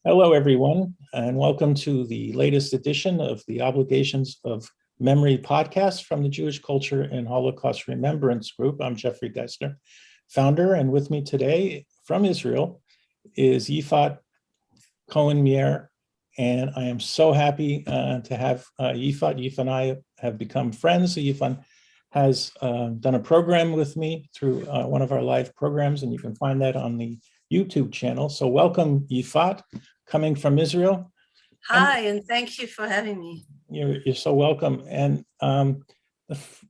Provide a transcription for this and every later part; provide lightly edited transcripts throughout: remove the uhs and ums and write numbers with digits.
Hello, everyone, and welcome to the latest edition of the Obligations of Memory podcast from the Jewish Culture and Holocaust Remembrance Group. I'm Jeffrey Geisler, founder, and with me today from Israel is Yifat Cohen Meir, and I am so happy to have Yifat. Yifat and I have become friends. So Yifat has done a program with me through one of our live programs, and you can find that on the YouTube channel. So welcome, Yifat, coming from Israel. Hi, and thank you for having me. You're so welcome. And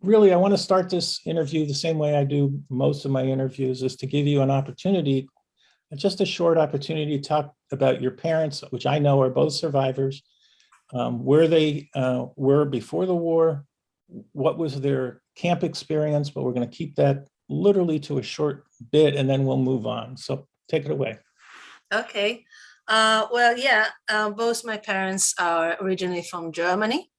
really, I want to start this interview the same way I do most of my interviews, is to give you an opportunity, just a short opportunity to talk about your parents, which I know are both survivors, where they were before the war, what was their camp experience, but we're going to keep that literally to a short bit, and then we'll move on. So take it away. Okay. Both my parents are originally from Germany.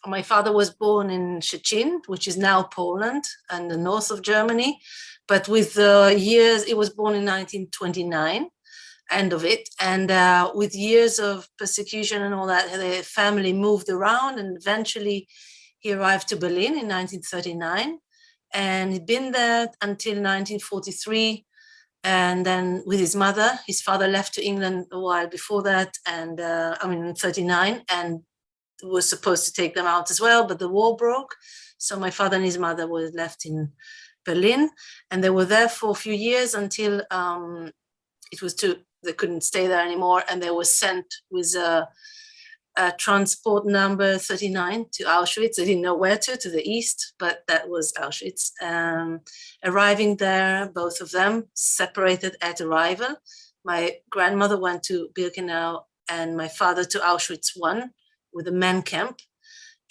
My father was born in Szczecin, which is now Poland and the north of Germany. But with the years, he was born in 1929, end of it. And with years of persecution and all that, the family moved around, and eventually he arrived to Berlin in 1939. And he'd been there until 1943. And then with his mother, his father left to England a while before that, and in 39, and was supposed to take them out as well, but the war broke. So my father and his mother were left in Berlin, and they were there for a few years until they couldn't stay there anymore, and they were sent with a transport number 39 to Auschwitz. They didn't know where to the east, but that was Auschwitz. Arriving there, both of them separated at arrival. My grandmother went to Birkenau and my father to Auschwitz I with a men camp.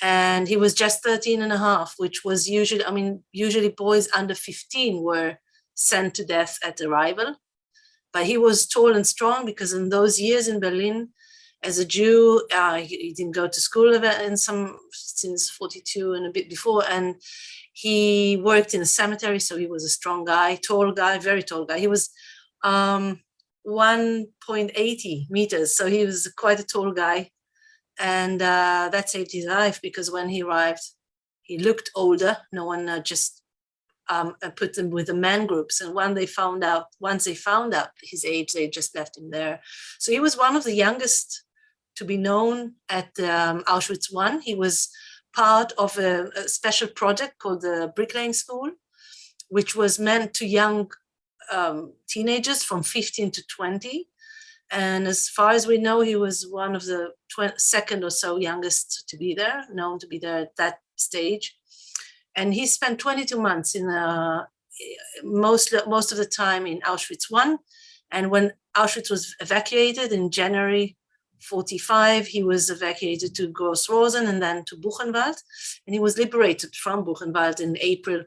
And he was just 13 and a half, which was usually boys under 15 were sent to death at arrival. But he was tall and strong because in those years in Berlin, as a Jew, he didn't go to school since 42 and a bit before, and he worked in a cemetery, so he was a strong guy, tall guy, very tall guy. He was 1.80 meters, so he was quite a tall guy, and that saved his life, because when he arrived, he looked older. No one just put him with the men groups, and once they found out his age, they just left him there. So he was one of the youngest to be known at Auschwitz I. He was part of a special project called the Bricklaying School, which was meant to young teenagers from 15 to 20. And as far as we know, he was one of the second or so youngest to be there, known to be there at that stage. And he spent 22 months in most of the time in Auschwitz I. And when Auschwitz was evacuated in January 45, he was evacuated to Gross Rosen and then to Buchenwald. And he was liberated from Buchenwald in April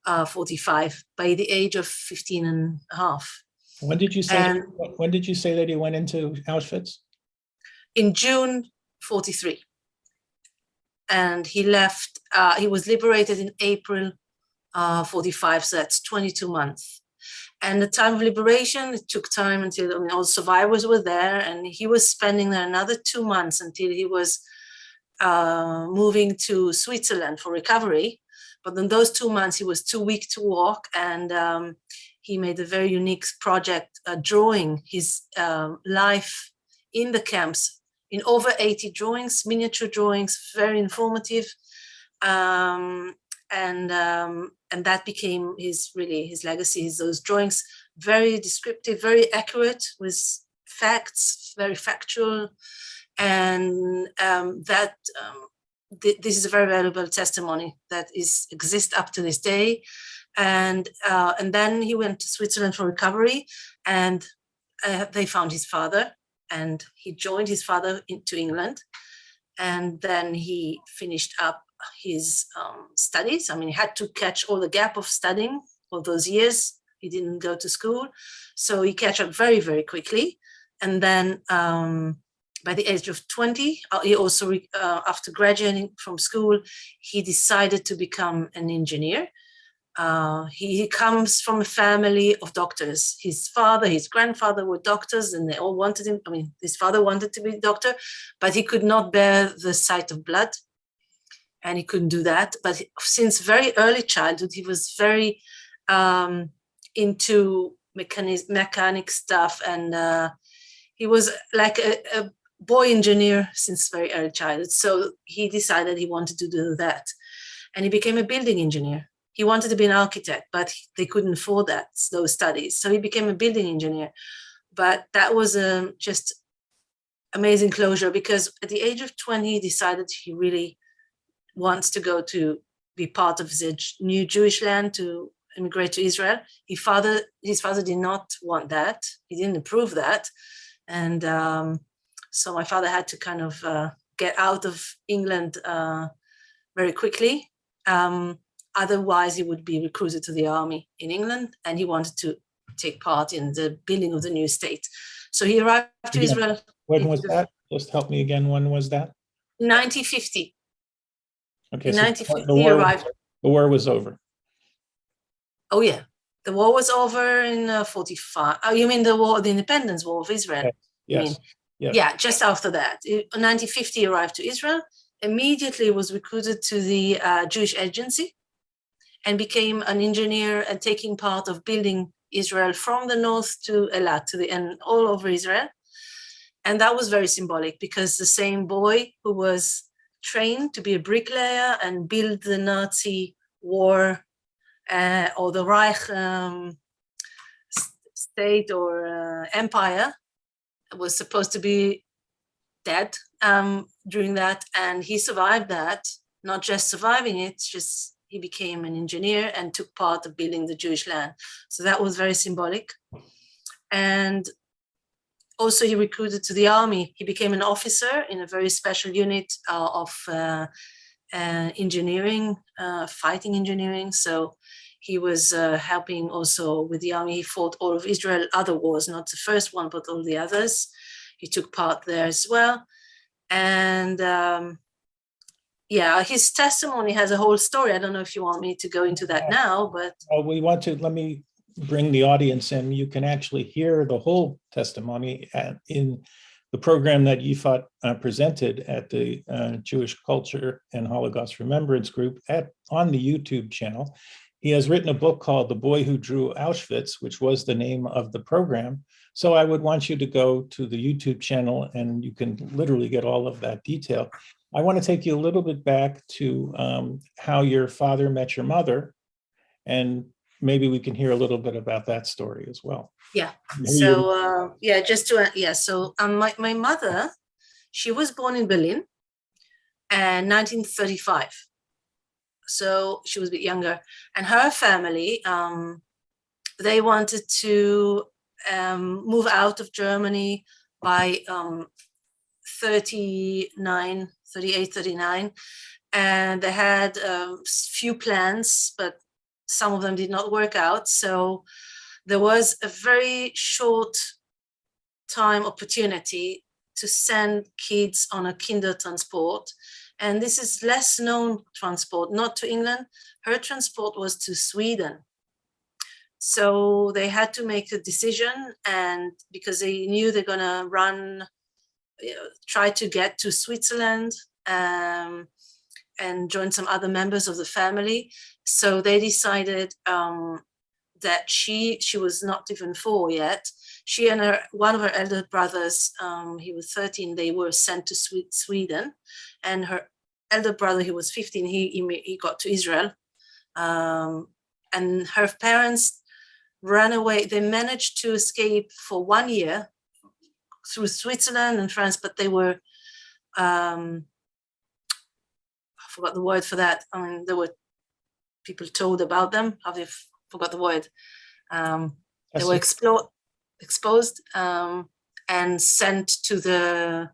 45 by the age of 15 and a half. When did you say that he went into Auschwitz? In June 43. And he left, he was liberated in April 45, so that's 22 months. And the time of liberation, it took time until all survivors were there, and he was spending there another 2 months until he was moving to Switzerland for recovery. But in those 2 months, he was too weak to walk, and he made a very unique project, drawing his life in the camps in over 80 drawings, miniature drawings, very informative. And that became his legacy. Those drawings, very descriptive, very accurate, with facts, very factual, and this is a very valuable testimony that exists up to this day. And then he went to Switzerland for recovery, and they found his father, and he joined his father into England, and then he finished up his studies. He had to catch all the gap of studying all those years. He didn't go to school, so he catch up very, very quickly. And then by the age of 20, he also, after graduating from school, he decided to become an engineer. He comes from a family of doctors. His father, his grandfather were doctors, and they all wanted him. I mean, his father wanted to be a doctor, but he could not bear the sight of blood, and he couldn't do that. But since very early childhood, he was very into mechanic stuff, and he was like a boy engineer since very early childhood. So he decided he wanted to do that, and he became a building engineer. He wanted to be an architect, but they couldn't afford those studies. So he became a building engineer. But that was just amazing closure, because at the age of 20, he decided he really wants to go to be part of the new Jewish land, to immigrate to Israel. His father did not want that. He didn't approve that. And so my father had to kind of get out of England very quickly. Otherwise, he would be recruited to the army in England, and he wanted to take part in the building of the new state. So he arrived to Israel. When was that? Just help me again. When was that? 1950. Okay, in so 1950, the he arrived. The war was over. Oh yeah, the war was over in 45. Oh, you mean the Independence War of Israel? Okay. Yes. You mean? Yes. Yeah, just after that. In 1950, he arrived to Israel. Immediately was recruited to the Jewish Agency, and became an engineer and taking part of building Israel from the north to Eilat, to the end, all over Israel. And that was very symbolic, because the same boy who was trained to be a bricklayer and build the Nazi war or the Reich state or empire was supposed to be dead during that. And he survived that, not just surviving it, just he became an engineer and took part of building the Jewish land. So that was very symbolic. And also he recruited to the army. He became an officer in a very special unit of engineering, fighting engineering. So he was helping also with the army. He fought all of Israel, other wars, not the first one, but all the others. He took part there as well. And yeah, his testimony has a whole story. I don't know if you want me to go into that now, but we want to. Let me bring the audience in. You can actually hear the whole testimony in the program that Yifat presented at the Jewish Culture and Holocaust Remembrance Group on the YouTube channel. He has written a book called The Boy Who Drew Auschwitz, which was the name of the program. So I would want you to go to the YouTube channel, and you can literally get all of that detail. I want to take you a little bit back to how your father met your mother, and maybe we can hear a little bit about that story as well. Yeah. So yeah, just to So my mother, she was born in Berlin, in 1935. So she was a bit younger, and her family, they wanted to move out of Germany by 38, 39, and they had few plans, but some of them did not work out. So there was a very short time opportunity to send kids on a kinder transport. And this is less known transport, not to England. Her transport was to Sweden. So they had to make a decision, and because they knew they're gonna try to get to Switzerland and join some other members of the family. So they decided that she was not even 4 yet. She and one of her elder brothers, he was 13, they were sent to Sweden. And her elder brother, he was 15, he got to Israel. And her parents ran away. They managed to escape for 1 year through Switzerland and France, but they were, I forgot the word for that. I mean, there were people told about them. I forgot the word. They were exposed and sent to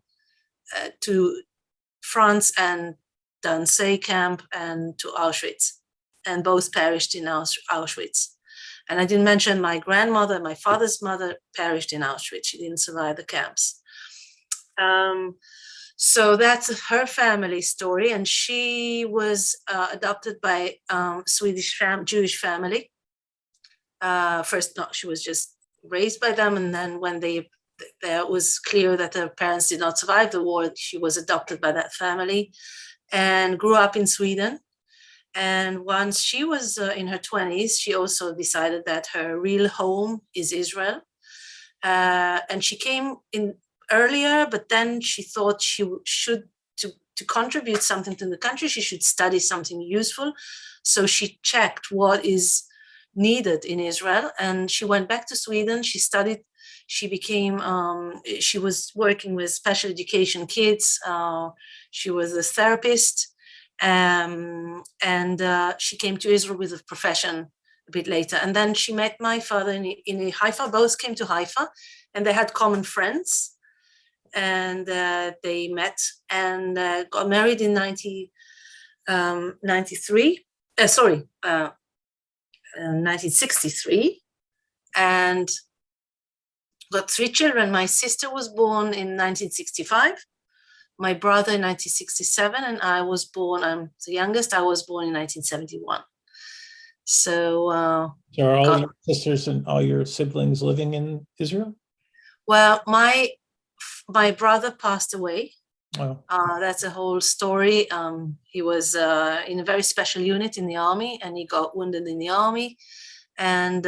France and Danzig camp and to Auschwitz, and both perished in Auschwitz. And I didn't mention my grandmother, my father's mother, perished in Auschwitz. She didn't survive the camps. So that's her family story, and she was adopted by Jewish family. First, no, she was just raised by them, and then when there was clear that her parents did not survive the war, she was adopted by that family and grew up in Sweden. And once she was in her 20s, she also decided that her real home is Israel. And she came in earlier, but then she thought she should, to contribute something to the country, she should study something useful. So she checked what is needed in Israel, and she went back to Sweden. She studied. She became. She was working with special education kids. She was a therapist, and she came to Israel with a profession a bit later. And then she met my father in Haifa. Both came to Haifa, and they had common friends, and they met and got married in 1963, and got 3 children. My sister was born in 1965, my brother in 1967, and I was born, I'm the youngest, I was born in 1971. So are all your sisters and all your siblings living in Israel? Well, my brother passed away. Wow. That's a whole story. He was in a very special unit in the army, and he got wounded in the army. And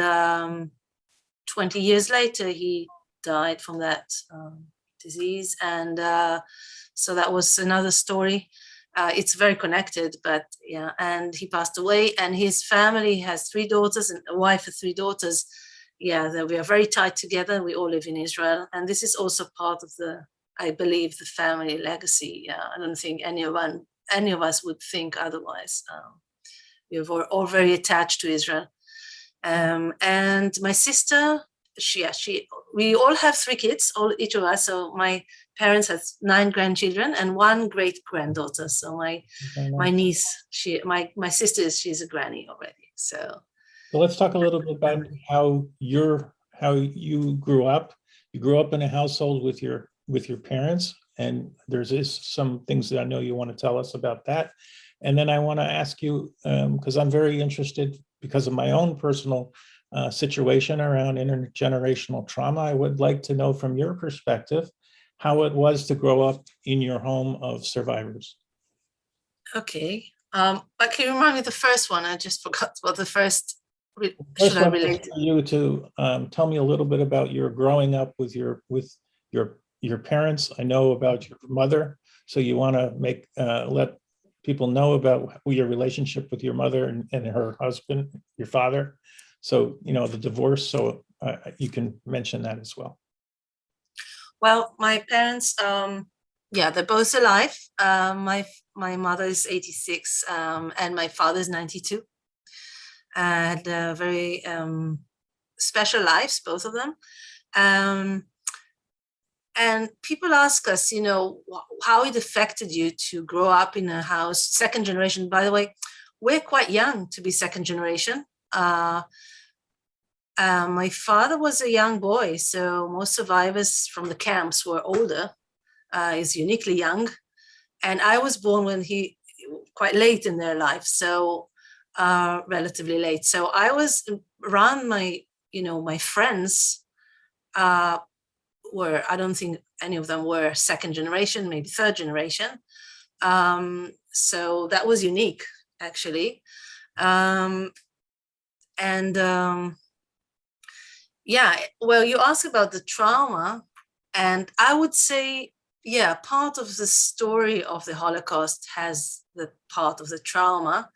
20 years later, he died from that disease. And so that was another story. It's very connected, but yeah, and he passed away, and his family has 3 daughters and a wife with 3 daughters. Yeah, we are very tight together. We all live in Israel. And this is also part of I believe, the family legacy. I don't think any of us would think otherwise. We were all very attached to Israel. And my sister, we all have 3 kids, each of us. So my parents had 9 grandchildren and 1 great granddaughter. So my niece, my sister, she's a granny already. So let's talk a little bit about how you grew up. You grew up in a household with your parents, and there's some things that I know you want to tell us about that. And then I want to ask you, because I'm very interested because of my own personal situation around intergenerational trauma, I would like to know from your perspective how it was to grow up in your home of survivors. Okay. But can you remind me the first one? I just forgot what the first. Should I relate for you to tell me a little bit about your growing up with your parents. I know about your mother, so you want to let people know about your relationship with your mother and her husband, your father. So the divorce. So you can mention that as well. Well, my parents, they're both alive. My mother is 86, and my father is 92. Had very special lives, both of them. And people ask us, how it affected you to grow up in a house, second generation. By the way, we're quite young to be second generation. My father was a young boy, so most survivors from the camps were older. He's uniquely young. And I was born when quite late in their life, so relatively late. So I was around my friends I don't think any of them were second generation, maybe third generation. So that was unique, actually. Well, you asked about the trauma, and I would say, part of the story of the Holocaust has the part of the trauma,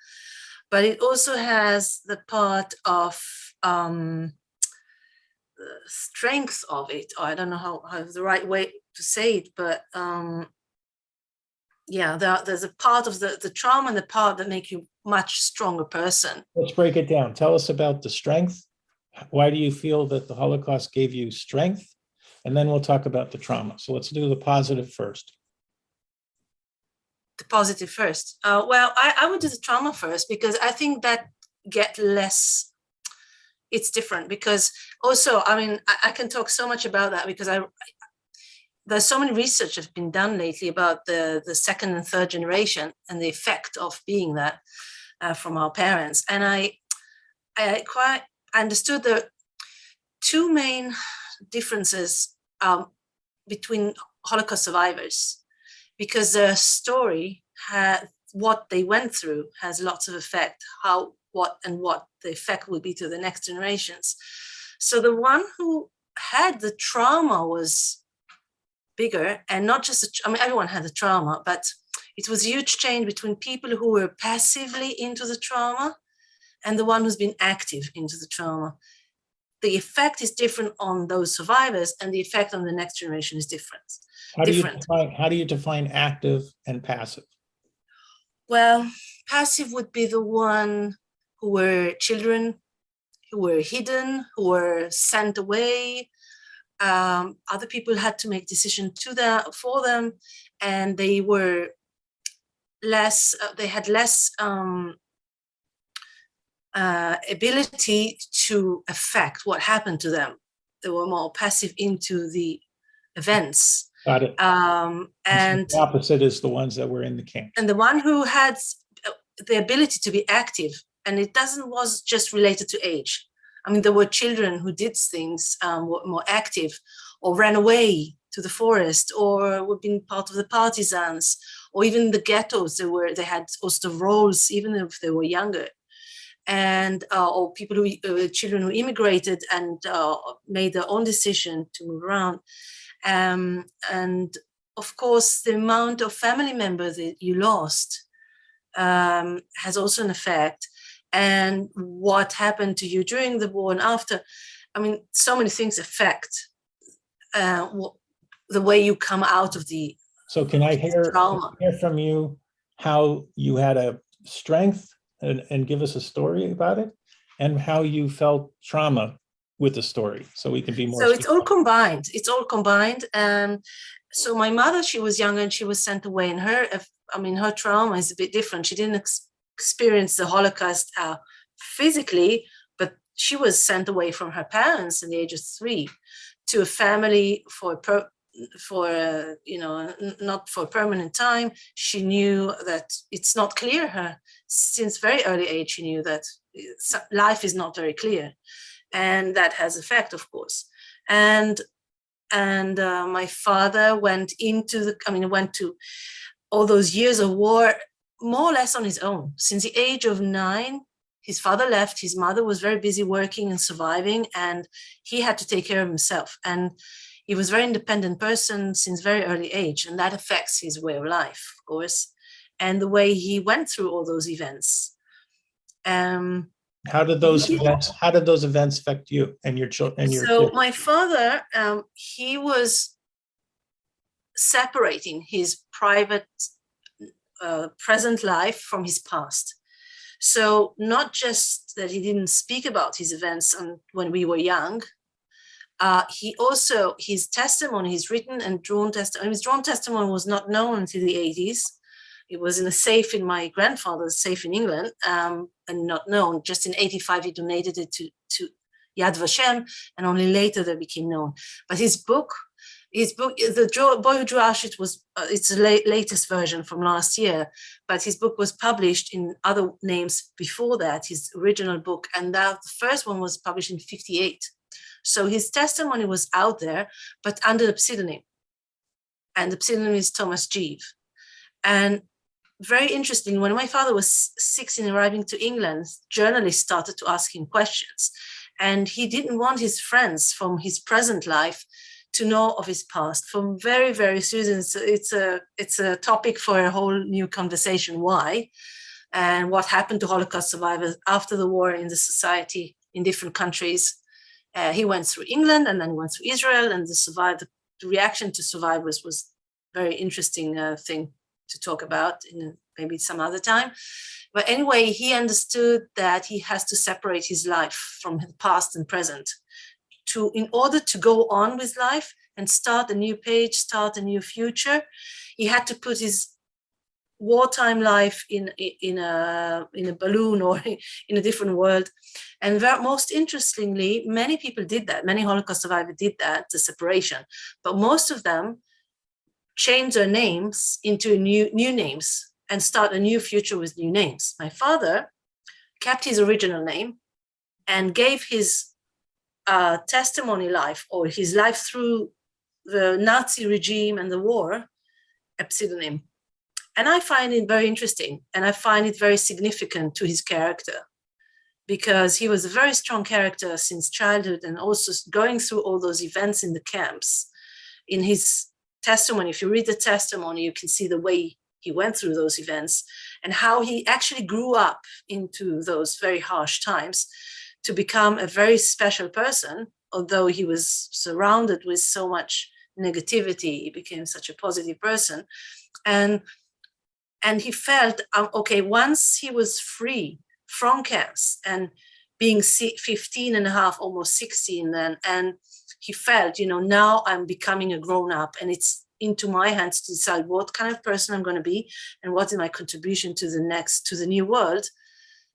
but it also has the part of the strength of it. Or I don't know how the right way to say it, but there's a part of the trauma and the part that make you much stronger person. Let's break it down. Tell us about the strength. Why do you feel that the Holocaust gave you strength? And then we'll talk about the trauma. So let's do the positive first. The positive first. I would do the trauma first, because I think that it's different, because also, I can talk so much about that, because there's so many research have been done lately about the second and third generation and the effect of being that from our parents. And I quite understood the two main differences between Holocaust survivors, because their story, what they went through, has lots of effect, what the effect will be to the next generations. So the one who had the trauma was bigger, and not just, everyone had the trauma, but it was a huge change between people who were passively into the trauma and the one who's been active into the trauma. The effect is different on those survivors, and the effect on the next generation is different. How do you define active and passive? Well, passive would be the one who were children, who were hidden, who were sent away. Other people had to make decisions for them, and they were less. They had less ability to affect what happened to them. They were more passive into the events. Got it. And the opposite is the ones that were in the camp. And the one who had the ability to be active, and it was just related to age. There were children who did things, were more active, or ran away to the forest, or were being part of the partisans, or even the ghettos. They had also roles, even if they were younger. And or children who immigrated and made their own decision to move around. And of course, the amount of family members that you lost has also an effect. And what happened to you during the war and after. So many things affect the way you come out of the So can I hear from you how you had a strength and give us a story about it, and how you felt trauma with the story, so we can be more. So it's all combined. So my mother, she was younger and she was sent away, and her trauma is a bit different. She didn't experience the Holocaust physically, but she was sent away from her parents at the age of 3 to a family not for a permanent time. She knew that it's not clear. Since very early age, she knew that life is not very clear, and that has effect, of course. And my father went to all those years of war more or less on his own. Since the age of 9, his father left. His mother was very busy working and surviving, and he had to take care of himself. And he was a very independent person since very early age, and that affects his way of life, of course, and the way he went through all those events. How did those events affect you and your children? So my father, he was separating his private present life from his past. So not just that he didn't speak about his events when we were young, he also, his testimony, his written and drawn testimony, his drawn testimony was not known until the 80s. It was in a safe in my grandfather's safe in England, and not known. Just in 85, he donated it to Yad Vashem, and only later that became known. But his book, The Boy Who Drew Auschwitz, was it's the latest version from last year, but his book was published in other names before that, his original book, and that the first one was published in 58. So his testimony was out there, but under a pseudonym, and the pseudonym is Thomas Geves. And very interesting, when my father was 16 arriving to England, journalists started to ask him questions, and he didn't want his friends from his present life to know of his past for very, very reasons. It's a topic for a whole new conversation, why, and what happened to Holocaust survivors after the war in the society in different countries. He went through England, and then he went through Israel, and the reaction to survivors was a very interesting thing to talk about in maybe some other time. But anyway, he understood that he has to separate his life from the past and present in order to go on with life and start a new page, start a new future. He had to put his wartime life in a balloon or in a different world. And most interestingly, many people did that. Many Holocaust survivors did that, the separation. But most of them change their names into new names and start a new future with new names. My father kept his original name and gave his testimony life, or his life through the Nazi regime and the war, a pseudonym. And I find it very interesting, and I find it very significant to his character, because he was a very strong character since childhood, and also going through all those events in the camps. In his testimony, if you read the testimony, you can see the way he went through those events and how he actually grew up into those very harsh times to become a very special person. Although he was surrounded with so much negativity, he became such a positive person. And he felt, okay, once he was free from camps and being 15 and a half, almost 16 then, and he felt, now I'm becoming a grown up, and it's into my hands to decide what kind of person I'm going to be and what is my contribution to the new world.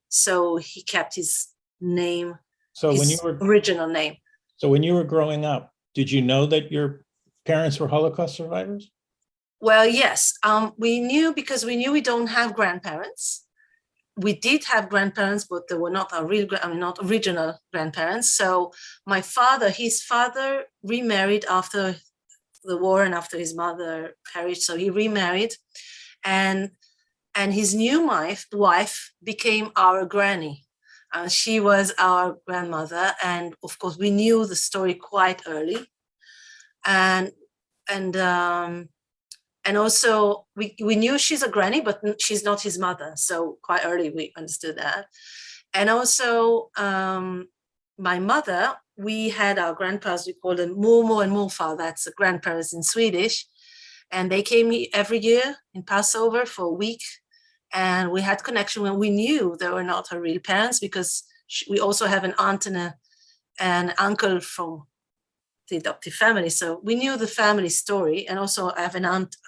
So he kept his name, original name. So when you were growing up, did you know that your parents were Holocaust survivors? Well, yes, we knew, because we knew we don't have grandparents. We did have grandparents, but they were not our not original grandparents. So his father remarried after the war and after his mother perished. So he remarried, and his new wife became our granny. She was our grandmother, and of course we knew the story quite early, and also we knew she's a granny, but she's not his mother. So quite early we understood that. And also my mother, we had our grandpas, we call them mormor and morfar, that's the grandparents in Swedish. And they came every year in Passover for a week. And we had connection when we knew they were not her real parents, because we also have an aunt and an uncle from the adoptive family. So we knew the family story. And also I have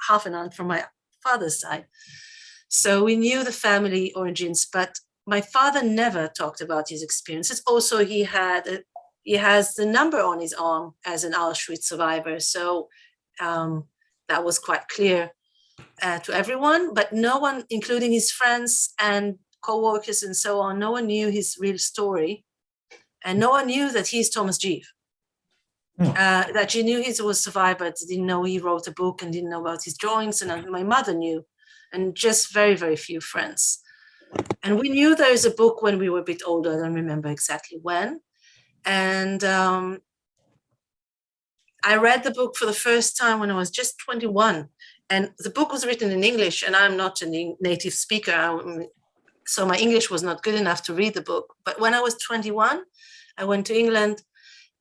half an aunt from my father's side. So we knew the family origins, but my father never talked about his experiences. Also, he has the number on his arm as an Auschwitz survivor. So that was quite clear to everyone, but no one, including his friends and co-workers and so on, no one knew his real story. And no one knew that he's Thomas Geves. That you knew he was a survivor, but didn't know he wrote a book and didn't know about his drawings. And my mother knew, and just very, very few friends. And we knew there is a book when we were a bit older. I don't remember exactly when. And I read the book for the first time when I was just 21. And the book was written in English, and I'm not a native speaker. So my English was not good enough to read the book. But when I was 21, I went to England,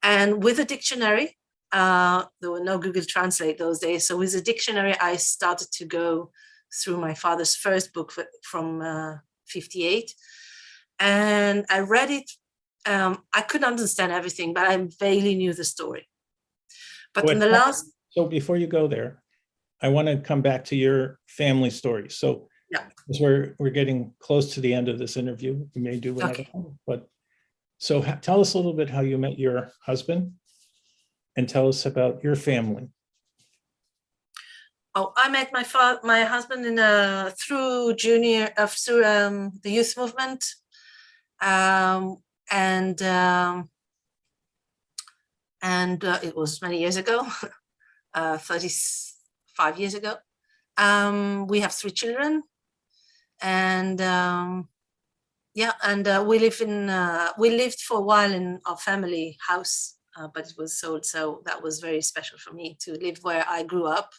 and with a dictionary, there were no Google Translate those days. So with a dictionary, I started to go through my father's first book from 58. And I read it. I couldn't understand everything, but I vaguely knew the story. But in the last... So before you go there, I want to come back to your family story. So as we're getting close to the end of this interview, we may do another one, but so tell us a little bit how you met your husband, and tell us about your family. Oh, I met my husband through the youth movement, and it was many years ago, 35 years ago. We have 3 children, and we lived for a while in our family house, but it was sold. So that was very special for me to live where I grew up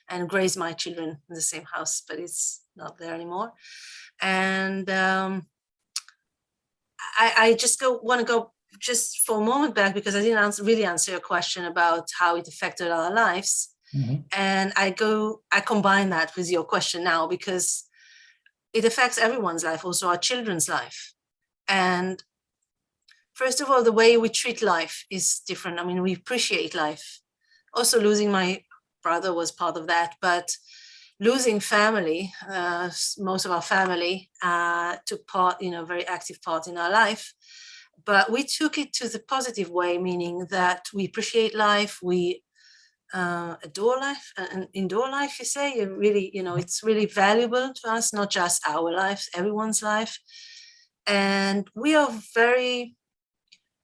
and raise my children in the same house, but it's not there anymore. And I just want to go just for a moment back, because I didn't really answer your question about how it affected our lives. Mm-hmm. And I combine that with your question now, because it affects everyone's life, also our children's life. And first of all, the way we treat life is different. I mean, we appreciate life. Also, losing my brother was part of that, but losing family, most of our family took part, very active part in our life. But we took it to the positive way, meaning that we appreciate life, we adore life, an indoor life, you say. You really, it's really valuable to us, not just our lives, everyone's life. And we are very,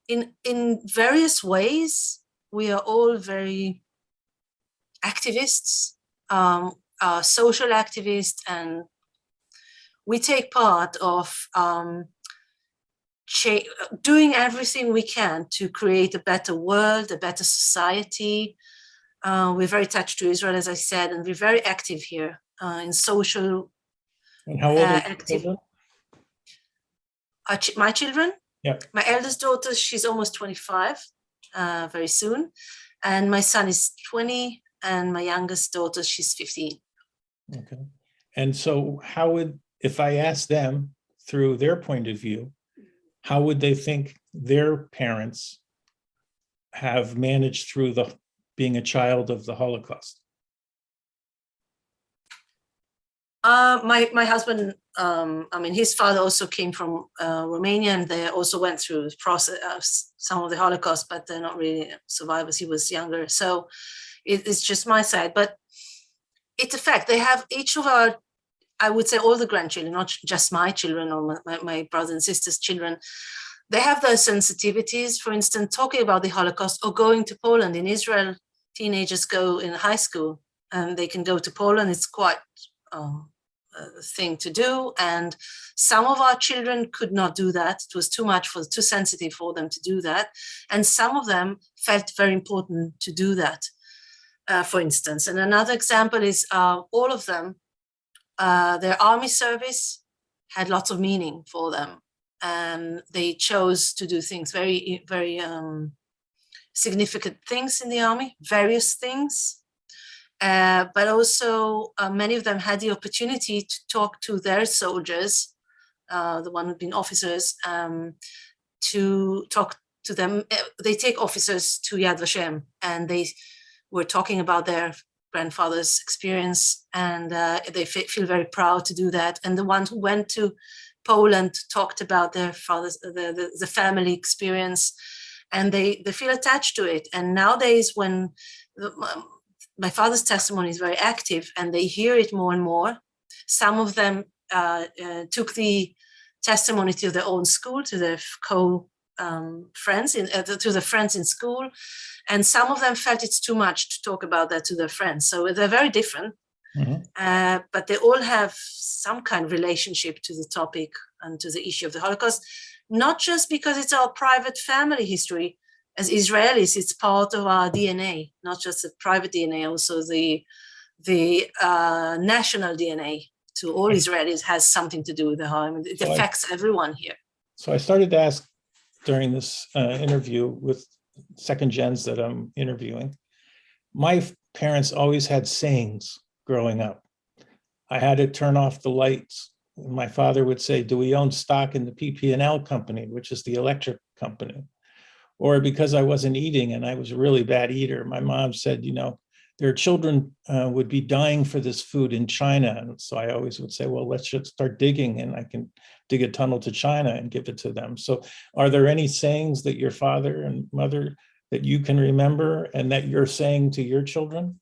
in various ways, we are all very activists, social activists, and we take part of doing everything we can to create a better world, a better society. We're very attached to Israel, as I said, and we're very active here in social. And how old are your children? My children? Yeah. My eldest daughter, she's almost 25, very soon. And my son is 20, and my youngest daughter, she's 15. Okay. And so how would, if I asked them through their point of view, how would they think their parents have managed through being a child of the Holocaust? My husband, his father also came from Romania, and they also went through the process, some of the Holocaust, but they're not really survivors. He was younger. So it's just my side. But it's a fact. They have each of our, I would say all the grandchildren, not just my children or my brothers and sisters' children, they have those sensitivities. For instance, talking about the Holocaust or going to Poland. In Israel, teenagers go in high school and they can go to Poland. It's quite a thing to do. And some of our children could not do that. It was too sensitive for them to do that. And some of them felt very important to do that, for instance. And another example is all of them, their army service had lots of meaning for them. And they chose to do things, very, very significant things in the army, various things. But also many of them had the opportunity to talk to their soldiers, the one who'd been officers, to talk to them. They take officers to Yad Vashem, and they were talking about their grandfather's experience, and they feel very proud to do that. And the ones who went to Poland talked about their father's, the family experience, and they feel attached to it. And nowadays, when my father's testimony is very active and they hear it more and more, some of them took the testimony to their own school, to their friends, to the friends in school, and some of them felt it's too much to talk about that to their friends. So they're very different, but they all have some kind of relationship to the topic and to the issue of the Holocaust, not just because it's our private family history. As Israelis, it's part of our DNA, not just the private DNA, also the national DNA. To all Israelis has something to do with the home. It affects everyone here. So I started to ask during this interview with second gens that I'm interviewing. My parents always had sayings growing up. I had to turn off the lights. My father would say, "Do we own stock in the PP&L company, which is the electric company?" Or because I wasn't eating and I was a really bad eater, my mom said, their children would be dying for this food in China. And so I always would say, well, let's just start digging and I can dig a tunnel to China and give it to them. So are there any sayings that your father and mother that you can remember and that you're saying to your children?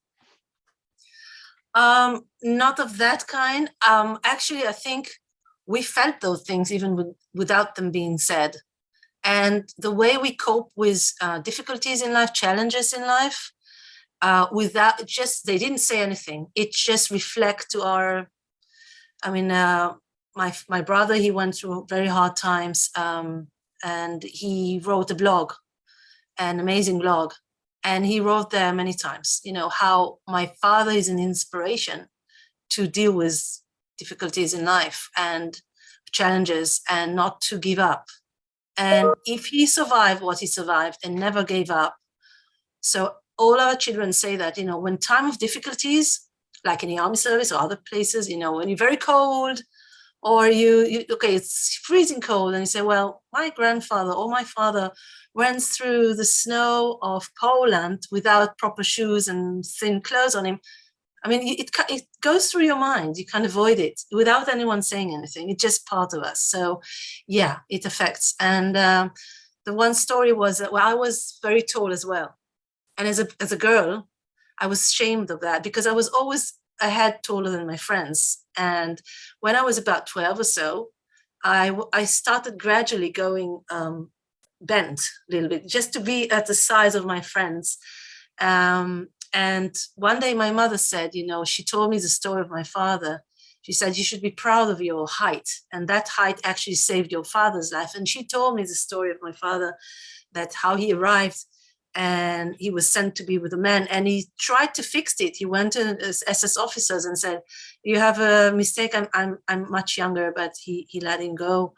Not of that kind. Actually, I think we felt those things even without them being said. And the way we cope with difficulties in life, challenges in life, without just, they didn't say anything. It just reflect to our, my brother, he went through very hard times, and he wrote a blog, an amazing blog. And he wrote there many times, how my father is an inspiration to deal with difficulties in life and challenges and not to give up. And if he survived what he survived and never gave up, so all our children say that, when time of difficulties, like in the army service or other places, when you're very cold or it's freezing cold, and you say, well, my grandfather or my father went through the snow of Poland without proper shoes and thin clothes on him. It goes through your mind. You can't avoid it without anyone saying anything. It's just part of us. So, yeah, it affects. And the one story was that, I was very tall as well. And as a girl, I was ashamed of that because I was always a head taller than my friends. And when I was about 12 or so, I started gradually going bent a little bit, just to be at the size of my friends. And one day my mother said, she told me the story of my father. She said, you should be proud of your height. And that height actually saved your father's life. And she told me the story of my father, that how he arrived and he was sent to be with a man, and he tried to fix it. He went to SS officers and said, you have a mistake. I'm much younger, but he let him go.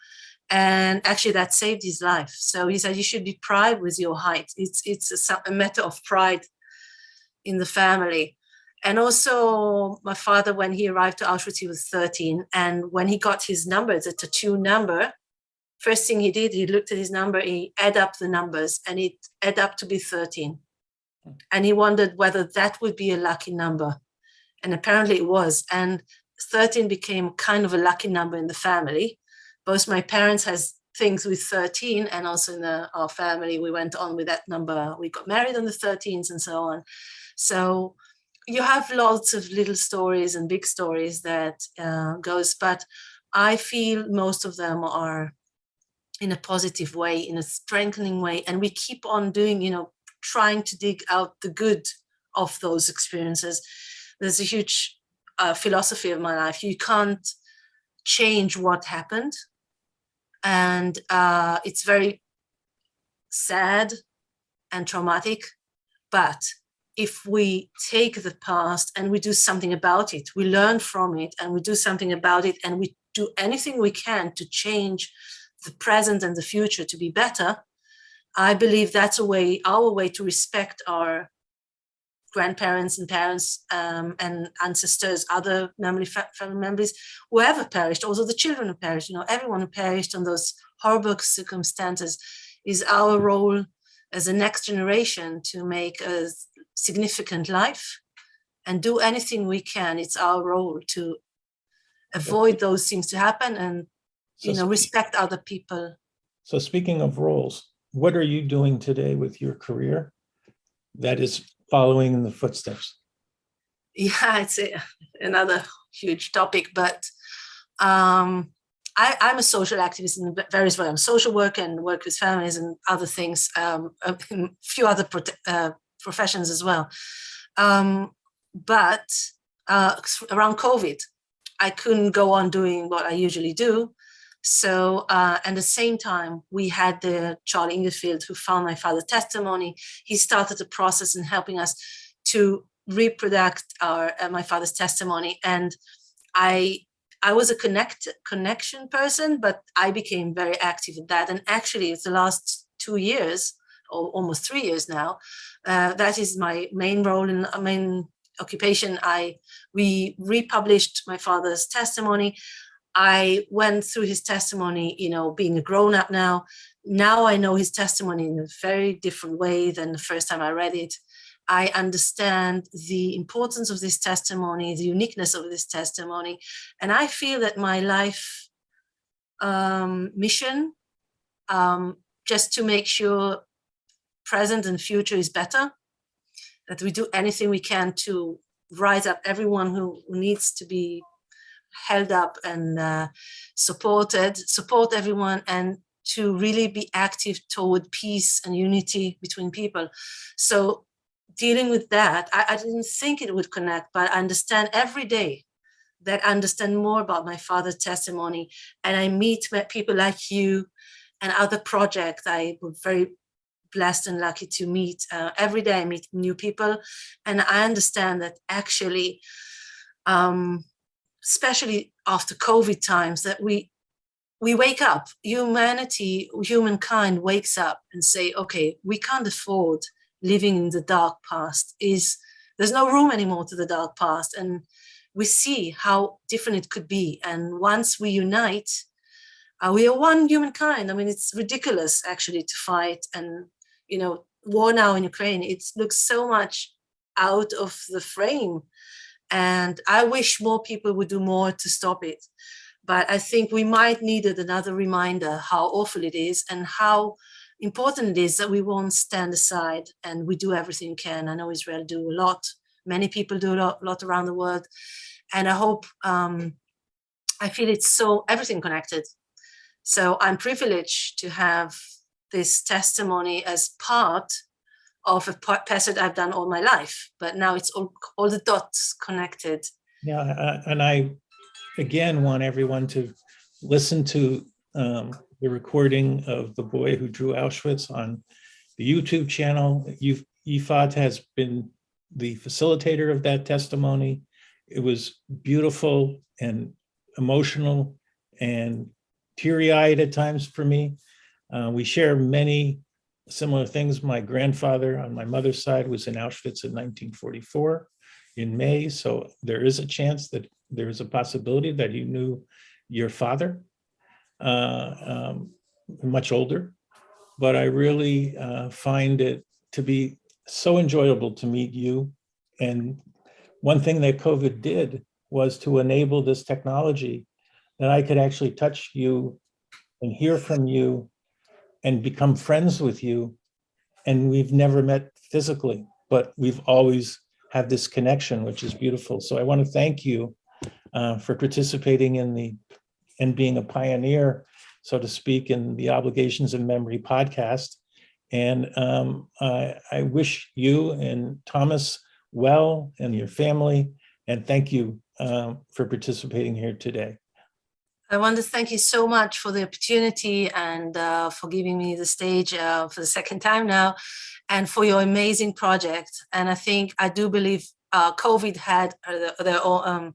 And actually that saved his life. So he said, you should be proud with your height. It's a matter of pride in the family. And also my father, when he arrived to Auschwitz, he was 13. And when he got his number, the tattoo number, first thing he did, he looked at his number, he added up the numbers, and it added up to be 13. And he wondered whether that would be a lucky number. And apparently it was. And 13 became kind of a lucky number in the family. Both my parents has things with 13, and also in our family, we went on with that number. We got married on the 13th and so on. So you have lots of little stories and big stories that goes, but I feel most of them are in a positive way, in a strengthening way. And we keep on doing, trying to dig out the good of those experiences. There's a huge philosophy of my life. You can't change what happened. And it's very sad and traumatic. But if we take the past and we do something about it, we learn from it and we do something about it, and we do anything we can to change the present and the future to be better, I believe that's our way to respect our grandparents and parents and ancestors, other family members, whoever perished, also the children who perished, everyone who perished in those horrible circumstances. Is our role as a next generation to make a significant life and do anything we can. It's our role to avoid those things to happen and respect other people. So speaking of roles, what are you doing today with your career that is following in the footsteps? Yeah, it's another huge topic, but I'm a social activist in various ways. I'm a social worker and work with families and other things, a few other professions as well. But around COVID, I couldn't go on doing what I usually do. So, at the same time, we had the Charlie Ingerfield who found my father's testimony. He started the process in helping us to reproduce my father's testimony. And I was a connection person, but I became very active in that. And actually, it's the last 2 years, or almost 3 years now, that is my main role in main occupation. We republished my father's testimony. I went through his testimony, being a grown-up now. Now I know his testimony in a very different way than the first time I read it. I understand the importance of this testimony, the uniqueness of this testimony. And I feel that my life mission, just to make sure present and future is better, that we do anything we can to rise up everyone who needs to be held up and support everyone, and to really be active toward peace and unity between people. So dealing with that, I didn't think it would connect, but I understand every day that I understand more about my father's testimony, and I meet people like you and other projects. I was very blessed and lucky to meet. Every day I meet new people, and I understand that actually, especially after COVID times, that we wake up, humankind wakes up and say, okay, we can't afford living in the dark past. There's no room anymore to the dark past. And we see how different it could be. And once we unite, we are one humankind. I mean, it's ridiculous actually to fight. And, war now in Ukraine, it looks so much out of the frame. And I wish more people would do more to stop it. But I think we might need another reminder how awful it is and how important it is that we won't stand aside and we do everything we can. I know Israel do a lot Many people do a lot around the world. And I hope, I feel it's so everything connected. So I'm privileged to have this testimony as part of a passage I've done all my life, but now it's all the dots connected. Yeah, and I, again, want everyone to listen to the recording of The Boy Who Drew Auschwitz on the YouTube channel. Yifat has been the facilitator of that testimony. It was beautiful and emotional and teary-eyed at times for me. We share many similar things. My grandfather on my mother's side was in Auschwitz in 1944 in May. So there is a chance that there is a possibility that you knew your father, much older. But I really find it to be so enjoyable to meet you. And one thing that COVID did was to enable this technology that I could actually touch you and hear from you and become friends with you. And we've never met physically, but we've always had this connection, which is beautiful. So I want to thank you for participating in and being a pioneer, so to speak, in the Obligations of Memory podcast. And I wish you and Thomas well and your family, and thank you for participating here today. I want to thank you so much for the opportunity and for giving me the stage for the second time now, and for your amazing project. And I do believe COVID had their own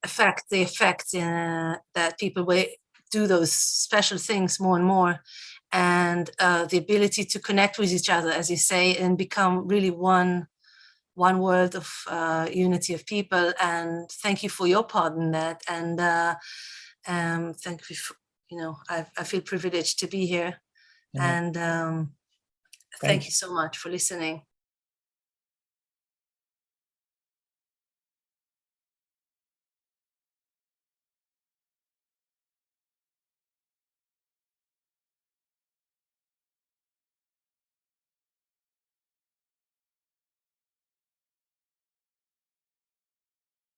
effect that people do those special things more and more, and the ability to connect with each other, as you say, and become really one world of unity of people. And thank you for your part in that. And thank you for, I feel privileged to be here. Yeah. And thank you so much for listening.